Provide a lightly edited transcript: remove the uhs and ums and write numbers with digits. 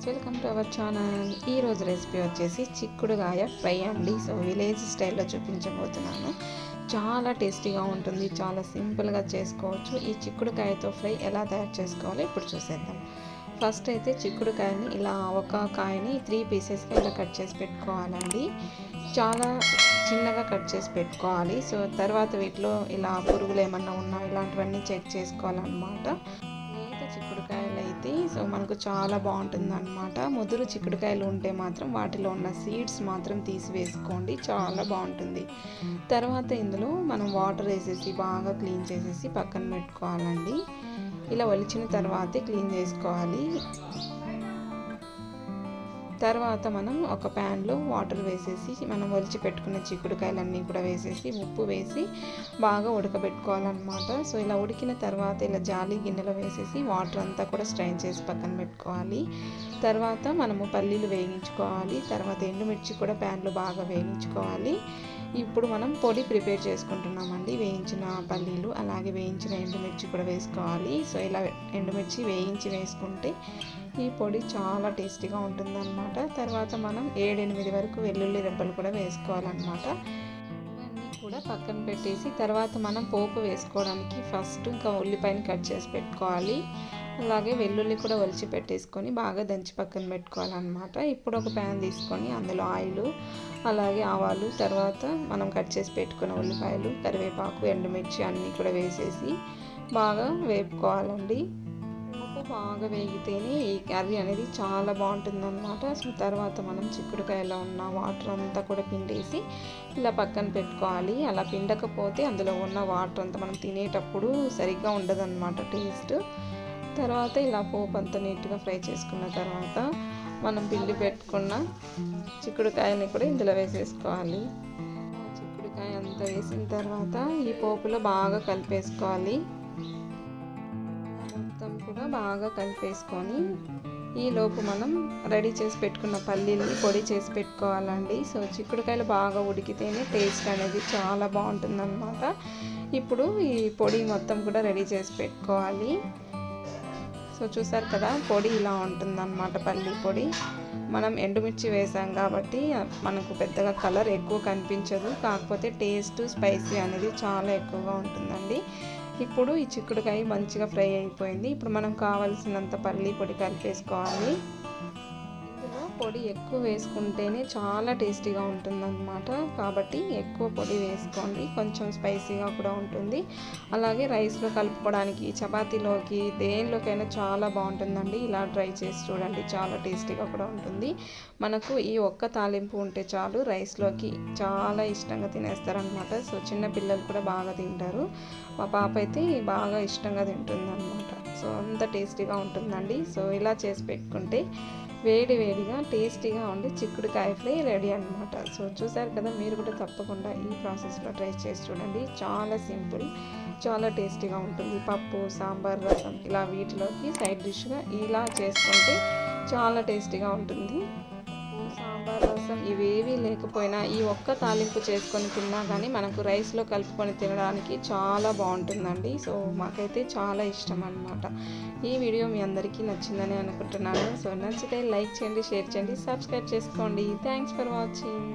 Welcome to our channel. ఈరోజు recipe వచ్చేసి చిక్కుడుకాయ ఫ్రై అండి. సో విలేజ్ స్టైల్లో చూపించబోతున్నాను. చాలా టేస్టీగా ఉంటుంది, చాలా సింపుల్గా చేసుకోవచ్చు. ఈ చిక్కుడుకాయతో ఫ్రై ఎలా తయారు చేసుకోవాలో ఇప్పుడు చూసేద్దాం. ఫస్ట్ అయితే చిక్కుడుకాయని ఇలా ఒక కాయని 3 పీసెస్గా ఇలా కట్ చేసి పెట్టుకోవాలండి. చాలా చిన్నగా కట్ చేసి పెట్టుకోవాలి. సో తర్వాత వీటిలో ఇలా పురుగులు ఏమన్నా ఉన్నా ఇలాంటివన్నీ చెక్ చేసుకోవాలన్నమాట. చిక్కుడుకాయలు అయితే సో మనకు చాలా బాగుంటుంది అనమాట. ముదురు చిక్కుడుకాయలు ఉంటే మాత్రం వాటిలో ఉన్న సీడ్స్ మాత్రం తీసి వేసుకోండి, చాలా బాగుంటుంది. తర్వాత ఇందులో మనం వాటర్ వేసేసి బాగా క్లీన్ చేసేసి పక్కన పెట్టుకోవాలండి. ఇలా ఒలిచిన తర్వాతే క్లీన్ చేసుకోవాలి. తర్వాత మనం ఒక ప్యాన్లో వాటర్ వేసేసి మనం ఒలిచి పెట్టుకున్న చిక్కుడుకాయలన్నీ కూడా వేసేసి ఉప్పు వేసి బాగా ఉడకబెట్టుకోవాలన్నమాట. సో ఇలా ఉడికిన తర్వాత ఇలా జాలి గిన్నెలో వేసేసి వాటర్ అంతా కూడా స్ట్రైన్ చేసి పక్కన పెట్టుకోవాలి. తర్వాత మనము పల్లీలు వేయించుకోవాలి. తర్వాత ఎండుమిర్చి కూడా ప్యాన్లో బాగా వేయించుకోవాలి. ఇప్పుడు మనం పొడి ప్రిపేర్ చేసుకుంటున్నామండి. వేయించిన పల్లీలు అలాగే వేయించిన ఎండుమిర్చి కూడా వేసుకోవాలి. సో ఇలా ఎండుమిర్చి వేయించి వేసుకుంటే ఈ పొడి చాలా టేస్టీగా ఉంటుందన్నమాట. తర్వాత మనం 7-8 వరకు వెల్లుల్లి రెబ్బలు కూడా వేసుకోవాలన్నమాట. ఇవన్నీ కూడా పక్కన పెట్టేసి తర్వాత మనం పోపు వేసుకోవడానికి ఫస్ట్ ఇంకా ఉల్లిపాయని కట్ చేసి పెట్టుకోవాలి. అలాగే వెల్లుల్లి కూడా ఒలిచి పెట్టేసుకొని బాగా దంచి పక్కన పెట్టుకోవాలన్నమాట. ఇప్పుడు ఒక ప్యాన్ తీసుకొని అందులో ఆయిల్ అలాగే ఆవాలు తర్వాత మనం కట్ చేసి పెట్టుకున్న ఉల్లిపాయలు కరివేపాకు ఎండుమిర్చి అన్నీ కూడా వేసేసి బాగా వేపుకోవాలండి. ఉప్పు బాగా వేగితేనే ఈ కర్రీ అనేది చాలా బాగుంటుందన్నమాట. సో తర్వాత మనం చిక్కుడుకాయలో ఉన్న వాటర్ అంతా కూడా పిండేసి ఇలా పక్కన పెట్టుకోవాలి. అలా పిండకపోతే అందులో ఉన్న వాటర్ అంతా మనం తినేటప్పుడు సరిగ్గా ఉండదన్నమాట టేస్ట్. తర్వాత ఇలా పోపు అంతా నీట్గా ఫ్రై చేసుకున్న తర్వాత మనం పిండి పెట్టుకున్న చిక్కుడుకాయని కూడా ఇందులో వేసేసుకోవాలి. చిక్కుడుకాయ అంతా వేసిన తర్వాత ఈ పోపులో బాగా కలిపేసుకోవాలి. మొత్తం కూడా బాగా కలిపేసుకొని ఈలోపు మనం రెడీ చేసి పెట్టుకున్న పల్లీలని పొడి చేసి పెట్టుకోవాలండి. సో చిక్కుడుకాయలు బాగా ఉడికితేనే టేస్ట్ అనేది చాలా బాగుంటుందన్నమాట. ఇప్పుడు ఈ పొడి మొత్తం కూడా రెడీ చేసి పెట్టుకోవాలి. సో చూసారు కదా, పొడి ఇలా ఉంటుందన్నమాట. పల్లి పొడి మనం ఎండుమిర్చి వేసాం కాబట్టి మనకు పెద్దగా కలర్ ఎక్కువ కనిపించదు, కాకపోతే టేస్ట్ స్పైసీ అనేది చాలా ఎక్కువగా ఉంటుందండి. ఇప్పుడు ఈ చిక్కుడుకాయ మంచిగా ఫ్రై అయిపోయింది. ఇప్పుడు మనం కావాల్సినంత పల్లి పొడి కలిపేసుకోవాలి. ఇందులో పొడి ఎక్కువ వేసుకుంటేనే చాలా టేస్టీగా ఉంటుందన్నమాట. కాబట్టి ఎక్కువ పొడి వేసుకోండి, కొంచెం స్పైసీగా కూడా ఉంటుంది. అలాగే రైస్లో కలుపుకోవడానికి చపాతీలోకి దేనిలోకైనా చాలా బాగుంటుందండి. ఇలా ట్రై చేసి చూడండి, చాలా టేస్టీగా కూడా ఉంటుంది. మనకు ఈ ఒక్క తాలింపు ఉంటే చాలు, రైస్లోకి చాలా ఇష్టంగా తినేస్తారనమాట. సో చిన్న పిల్లలు కూడా బాగా తింటారు. మా పాప అయితే బాగా ఇష్టంగా తింటుందన్నమాట. సో అంత టేస్టీగా ఉంటుందండి. సో ఇలా చేసి పెట్టుకుంటే వేడిగా టేస్టీగా ఉండి చిక్కుడుకాయ ఫ్రై రెడీ అనమాట. సో చూసారు కదా, మీరు కూడా తప్పకుండా ఈ ప్రాసెస్లో ట్రై చేసి చూడండి. చాలా సింపుల్, చాలా టేస్టీగా ఉంటుంది. పప్పు సాంబార్ రసం ఇలా వీటిలోకి సైడ్ డిష్గా ఇలా చేసుకుంటే చాలా టేస్టీగా ఉంటుంది. సాంబార్ రసం ఇవేవి లేకపోయినా ఈ ఒక్క తాలింపు చేసుకొని తిన్నా కానీ మనకు రైస్లో కలుపుకొని తినడానికి చాలా బాగుంటుందండి. సో మాకైతే చాలా ఇష్టం అన్నమాట. ఈ వీడియో మీ అందరికీ నచ్చిందని అనుకుంటున్నాను. సో నచ్చితే లైక్ చేయండి, షేర్ చేయండి, సబ్స్క్రైబ్ చేసుకోండి. Thanks for watching.